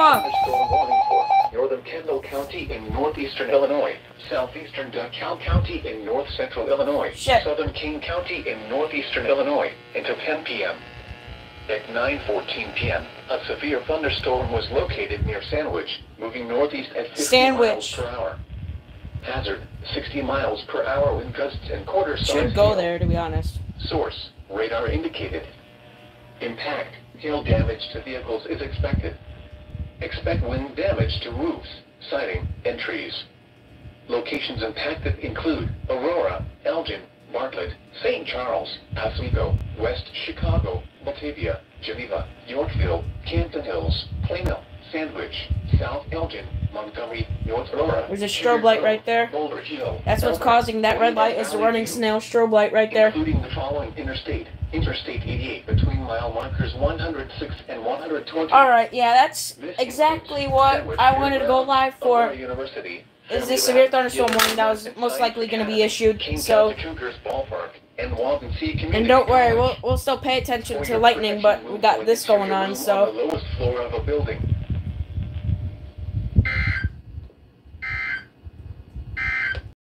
fuck? Thunderstorm warning for northern Kendall County in northeastern Illinois, southeastern DeKalb County in north central Illinois, southern King County in northeastern Illinois until 10 p.m. At 9:14 p.m., a severe thunderstorm was located near Sandwich, moving northeast at 50 miles per hour. Hazard, 60 miles per hour wind gusts and quarter-size hail. Should go there, to be honest. Source, radar indicated. Impact, hail damage to vehicles is expected. Expect wind damage to roofs, siding, and trees. Locations impacted include Aurora, Elgin, Bartlett, St. Charles, Oswego, West Chicago, Batavia, Geneva, Yorkville, Campton Hills, Plano, Sandwich, South Elgin, Montgomery, North Aurora. There's a strobe light right there. Boulder Hill. That's what's causing that red light, is the running snail strobe light right there. Including the following Interstate 88 between mile markers 106 and 120. Alright, yeah, that's exactly what I wanted to go live for. Is this severe thunderstorm warning that was most likely going to be issued. So, and don't worry, we'll still pay attention to lightning, but we got this going on, so. On the lowest floor of a building.